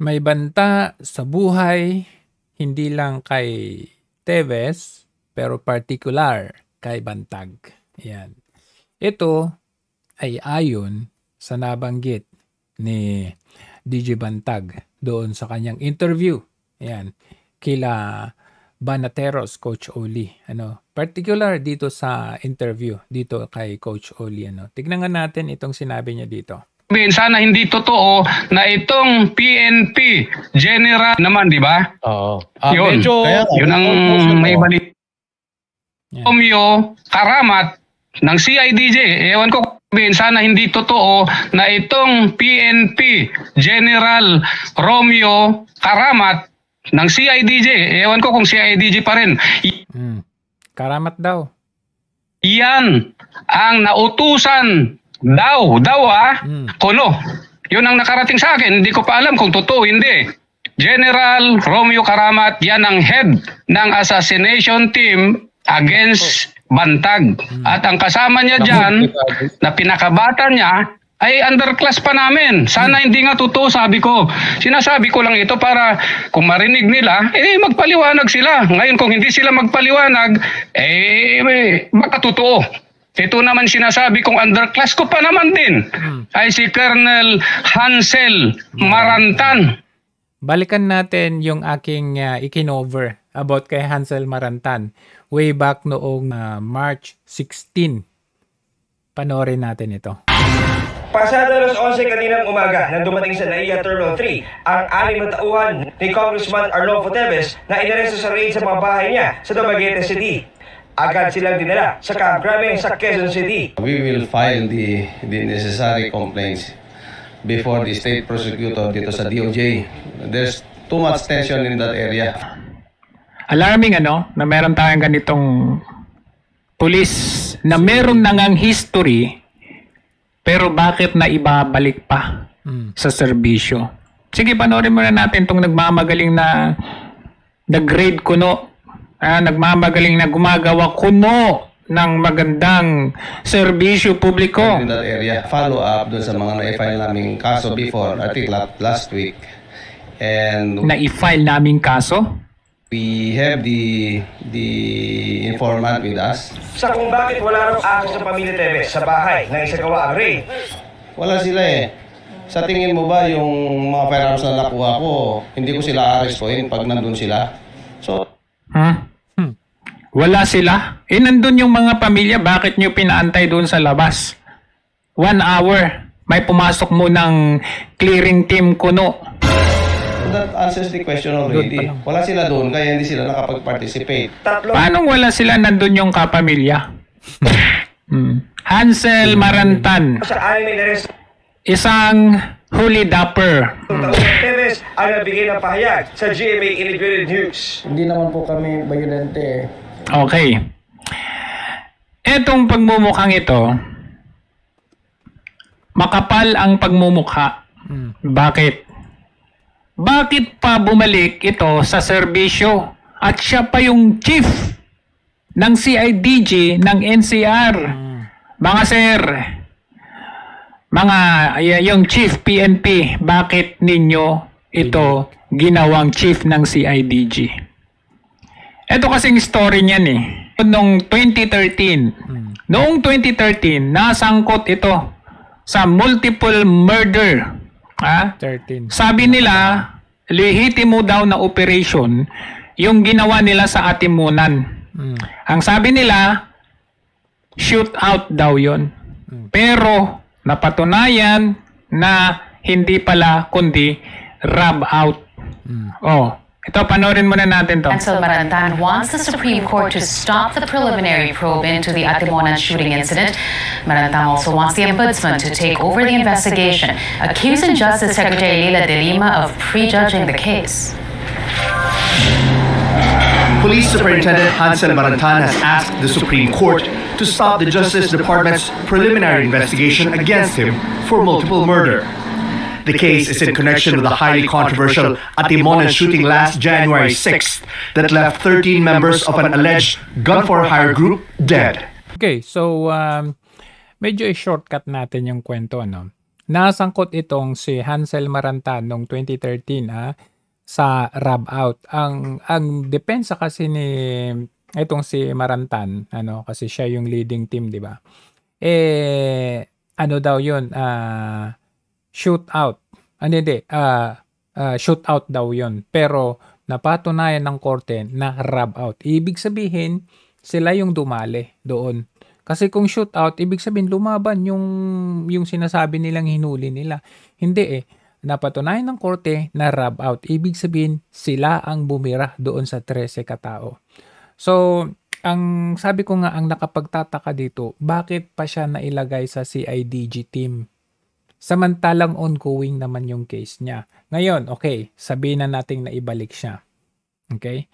May banta sa buhay, hindi lang kay Teves, pero particular kay Bantag. Yan. Ito ay ayon sa nabanggit ni DJ Bantag doon sa kanyang interview. Yan. Kila Banateros, Coach Oli. Particular dito sa interview dito kay Coach Oli. Tignan nga natin itong sinabi niya dito. Sana hindi totoo na itong PNP general naman, di ba? Oo. Yun. Yun ang may balik. Romeo Karamat ng CIDJ. Ewan ko, sana hindi totoo na itong PNP general Romeo Karamat ng CIDJ. Ewan ko kung CIDJ pa rin. Karamat daw. Yan ang nautusan daw kuno. Yun ang nakarating sa akin. Hindi ko pa alam kung totoo hindi. General Romeo Karamat, yan ang head ng assassination team against Bantag. At ang kasama niya dyan, na pinakabata niya, ay underclass pa namin. Sana hindi nga totoo, sabi ko. Sinasabi ko lang ito para kung marinig nila, magpaliwanag sila. Ngayon kung hindi sila magpaliwanag, makatotoo. Ito naman sinasabi kong underclass ko pa naman din ay si Colonel Hansel Marantan. Balikan natin yung aking ikinover about kay Hansel Marantan way back noong March 16. Panoorin natin ito. Pasado alas 11 kaninang umaga nang dumating sa NAIA Terminal 3 ang 6 na tauhan ni Congressman Arnolfo Teves na inaresto sa raid sa mga bahay niya sa Dumaguete City. Agad silang dinala sa Camp Crame sa Quezon City. We will file the necessary complaints before the state prosecutor dito sa DOJ. There's too much tension in that area. Alarming na meron tayong ganitong police na meron nangang history pero bakit na ibabalik pa sa serbisyo? Sige, panoorin muna natin itong nagmamagaling na grade kuno. Nagmamagaling na gumagawa kuno ng magandang serbisyo publiko. In that area, follow up doon sa mga na-file naming kaso before, I think last week. And na-file naming kaso? We have the informant with us. Sa kung bakit wala raw akos sa pamilya Teves sa bahay na isagawa ang raid. Wala sila Sa tingin mo ba yung mga firearms na nakuha ko, hindi ko sila arestuhin pag nandun sila? So, wala sila? Nandun yung mga pamilya, bakit nyo pinaantay doon sa labas? 1 hour, may pumasok mo ng clearing team kuno. That answers the question already. Wala sila doon, kaya hindi sila nakapag-participate. Paano wala sila nandun yung kapamilya? Hansel Marantan, isang huli dapper. Teves ang nabigay ng pahayag sa GMA Integrated News. Hindi naman po kami bayonente. Okay. Etong pagmumukhang ito, makapal ang pagmumukha. Bakit? Bakit pa bumalik ito sa serbisyo? At siya pa yung chief ng CIDG ng NCR. Mga sir, yung chief PNP, bakit ninyo ito ginawang chief ng CIDG? Ito kasing story niyan Noong 2013, nasangkot ito sa multiple murder. 13. Sabi nila, lehitimo daw na operation yung ginawa nila sa Atimunan. Ang sabi nila, shoot out daw yon. Pero napatunayan na hindi pala kundi rob out. Ito, panoorin muna natin to. Hansel Marantan wants the Supreme Court to stop the preliminary probe into the Atimonan shooting incident. Marantan also wants the Ombudsman to take over the investigation, accusing Justice Secretary Leila de Lima of prejudging the case. Police Superintendent Hansel Marantan has asked the Supreme Court to stop the Justice Department's preliminary investigation against him for multiple murder. The case is in connection with the highly controversial Atimonan shooting last January 6th that left 13 members of an alleged gun-for-hire group dead. Okay, so medyo i-shortcut natin yung kwento. nasangkot itong si Hansel Marantan noong 2013 sa rub out. Ang depensa kasi ni itong si Marantan, kasi siya yung leading team, di ba? Ano daw yun? Shoot out. Shoot out daw yun. Pero napatunayan ng korte na rub out. Ibig sabihin, sila yung dumali doon. Kasi kung shoot out, ibig sabihin lumaban yung sinasabi nilang hinuli nila. Hindi napatunayan ng korte na rub out. Ibig sabihin, sila ang bumira doon sa 13 katao. So, ang sabi ko nga, ang nakapagtataka dito, bakit pa siya nailagay sa CIDG team? Samantalang ongoing naman yung case niya. Ngayon, okay, sabihin na natin na ibalik siya. Okay?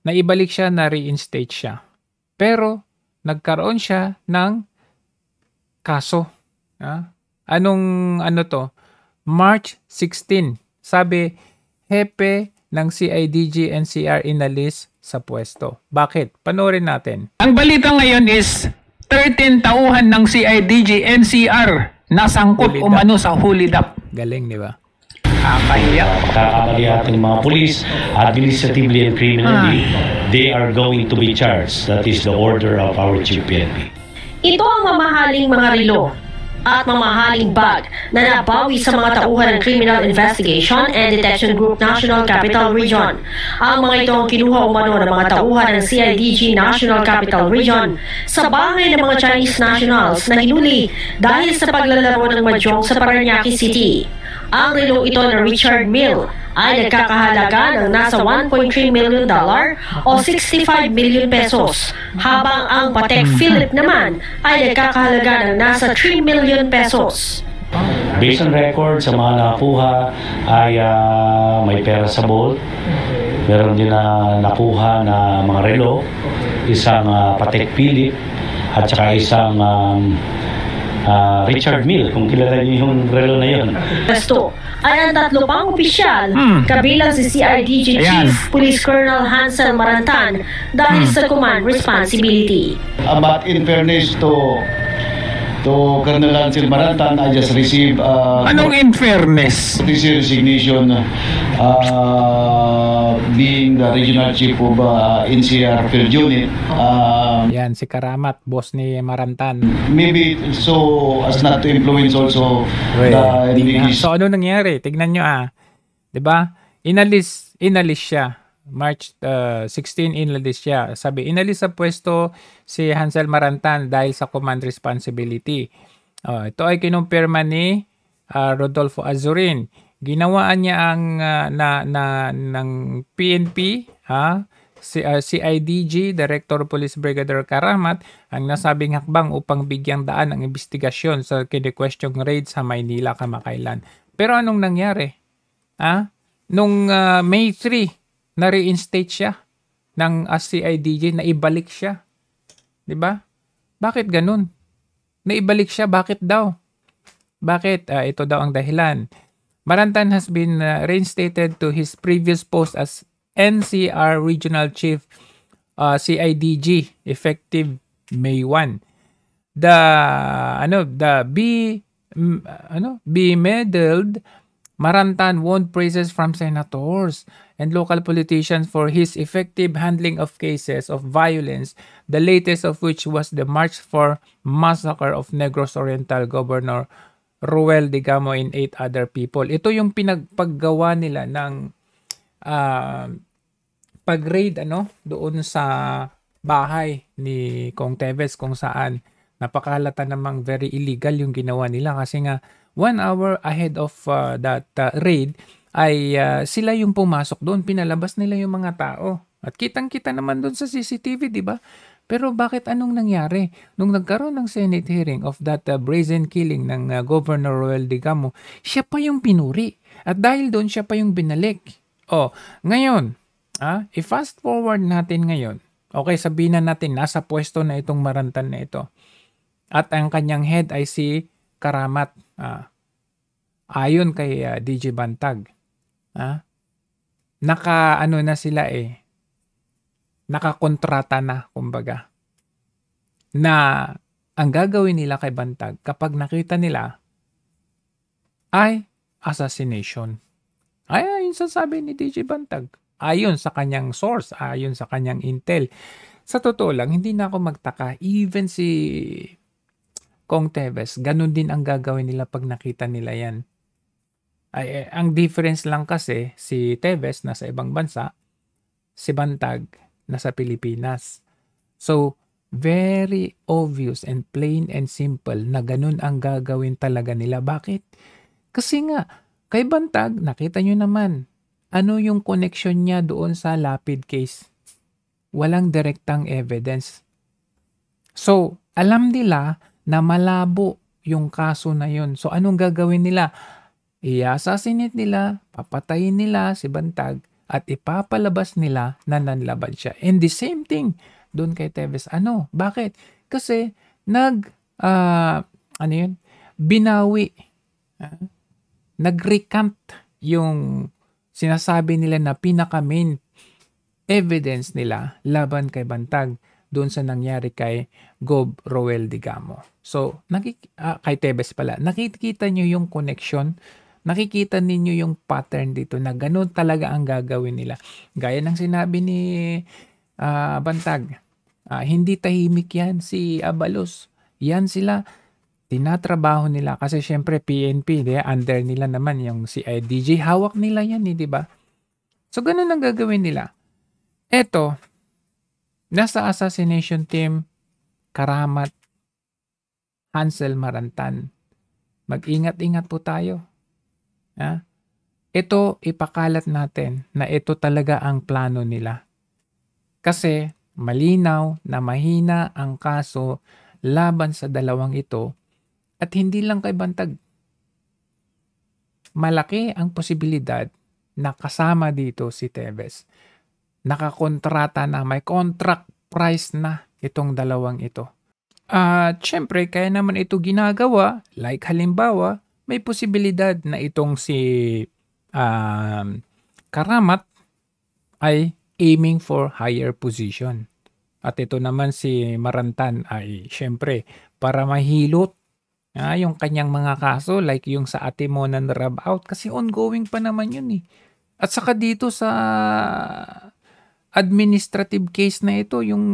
Naibalik siya, na-reinstate siya. Pero, nagkaroon siya ng kaso. March 16. Sabi, hepe ng CIDG NCR inalis sa pwesto. Bakit? Panoorin natin. Ang balita ngayon is 13 tauhan ng CIDG NCR nasangkot umano sa hold up. Galing, di ba? Pagkakamali ating mga pulis, administratively and criminally, they are going to be charged. That is the order of our Chief PNP. Ito ang mamahaling mga relo at mamahaling bag na nabawi sa mga tauhan ng Criminal Investigation and Detection Group National Capital Region. Ang mga ito ang kinuha umano ng mga tauhan ng CIDG National Capital Region sa bahay ng mga Chinese nationals na hinuli dahil sa paglalaro ng mahjong sa Parañaque City. Ang relong ito na Richard Mille ay nagkakahalaga ng nasa $1.3 million o 65 million pesos, habang ang Patek Philippe naman ay nagkakahalaga ng nasa 3 million pesos. Based on record, sa mga nakuha ay may pera sa vault. Meron din na nakuha na mga relo, isang Patek Philippe at saka isang Richard Mille, kung kilala niyo yung relo na yun. Resto ay ang 3 pang opisyal, kabilang si CIDG Chief Police Colonel Hansel Marantan dahil sa command responsibility. But in fairness to Colonel Hansel Marantan, I just received anong in fairness? Resignation being the regional chief of NCR Field Unit. Yan, si Karamat, boss ni Marantan. Maybe so as not to influence also the investigation. So ano nangyari? Tignan nyo 'di ba? Inalis siya. March 16 inalis siya. Sabi, inalis sa pwesto si Hansel Marantan dahil sa command responsibility. Ito ay kinumpirma ni Rodolfo Azurin. Ginawaan niya ang ng PNP, CIDG, Director Police Brigadier Karamat, ang nasabing hakbang upang bigyang daan ang investigasyon sa kini-question raid sa Maynila kamakailan. Pero anong nangyari? Nung May 3, na-reinstate siya ng CIDG, na ibalik siya. 'Di ba? Bakit ganun? Naibalik siya, bakit daw? Bakit? Ito daw ang dahilan. Marantan has been reinstated to his previous post as NCR Regional Chief CIDG effective May 1. The medaled Marantan won praises from senators and local politicians for his effective handling of cases of violence, the latest of which was the March 4 massacre of Negros Oriental Governor Ruel Digamo and 8 other people. Ito yung pinagpaggawa nila ng pag-raid doon sa bahay ni Kong Teves, kung saan napakalata namang very illegal yung ginawa nila kasi nga 1 hour ahead of that raid ay sila yung pumasok doon, pinalabas nila yung mga tao. At kitang-kita naman doon sa CCTV, di ba? Pero bakit anong nangyari? Nung nagkaroon ng Senate hearing of that brazen killing ng Governor Ruel Digamo, siya pa yung pinuri. At dahil doon, siya pa yung binalik. Ngayon, i-fast forward natin ngayon. Okay, sabihin na natin, nasa pwesto na itong Marantan na ito. At ang kanyang head ay si Karamat. Ayon kay DJ Bantag. Na sila nakakontrata na, kumbaga, na ang gagawin nila kay Bantag kapag nakita nila ay assassination. Ayon sa sabi ni DJ Bantag. Ayon sa kanyang source, ayon sa kanyang intel. Sa totoo lang, hindi na ako magtaka. Even si Kong Teves, ganun din ang gagawin nila pag nakita nila yan. Ang difference lang kasi, si Teves nasa ibang bansa, si Bantag nasa Pilipinas. So, very obvious and plain and simple na ganun ang gagawin talaga nila. Bakit? Kasi nga, kay Bantag, nakita nyo naman, ano yung connection niya doon sa Lapid case? Walang direktang evidence. So, alam nila na malabo yung kaso na yun. So, anong gagawin nila? I-assassinate nila, papatayin nila si Bantag, at ipapalabas nila na nanlaban siya. And the same thing doon kay Teves. Bakit? Kasi binawi, nag-recant yung sinasabi nila na pinaka-main evidence nila laban kay Bantag doon sa nangyari kay Gob Roel Digamo. So, kay Teves pala, nakikita nyo yung connection, nakikita ninyo yung pattern dito na ganun talaga ang gagawin nila. Gaya ng sinabi ni Bantag, hindi tahimik yan si Abalos. Yan sila, tinatrabaho nila kasi syempre PNP, under nila naman yung si DJ, hawak nila yan, di ba? So, ganun ang gagawin nila. Eto, nasa assassination team, Karamat, Hansel Marantan. Mag-ingat-ingat po tayo. Ito, ipakalat natin na ito talaga ang plano nila. Kasi malinaw na mahina ang kaso laban sa dalawang ito at hindi lang kay Bantag. Malaki ang posibilidad na kasama dito si Teves. Nakakontrata na, may contract price na itong dalawang ito. At syempre, kaya naman ito ginagawa, like halimbawa, may posibilidad na itong si Karamat ay aiming for higher position. At ito naman si Marantan ay syempre para mahilot yung kanyang mga kaso like yung sa Atimonan rub out kasi ongoing pa naman yun eh. At saka dito sa administrative case na ito, yung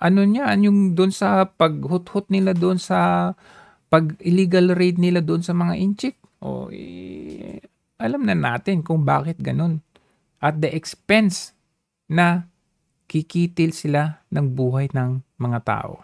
yung doon sa paghut-hut nila doon sa pag-illegal raid nila doon sa mga inchik. Alam na natin kung bakit ganun. At the expense na kikitil sila ng buhay ng mga tao.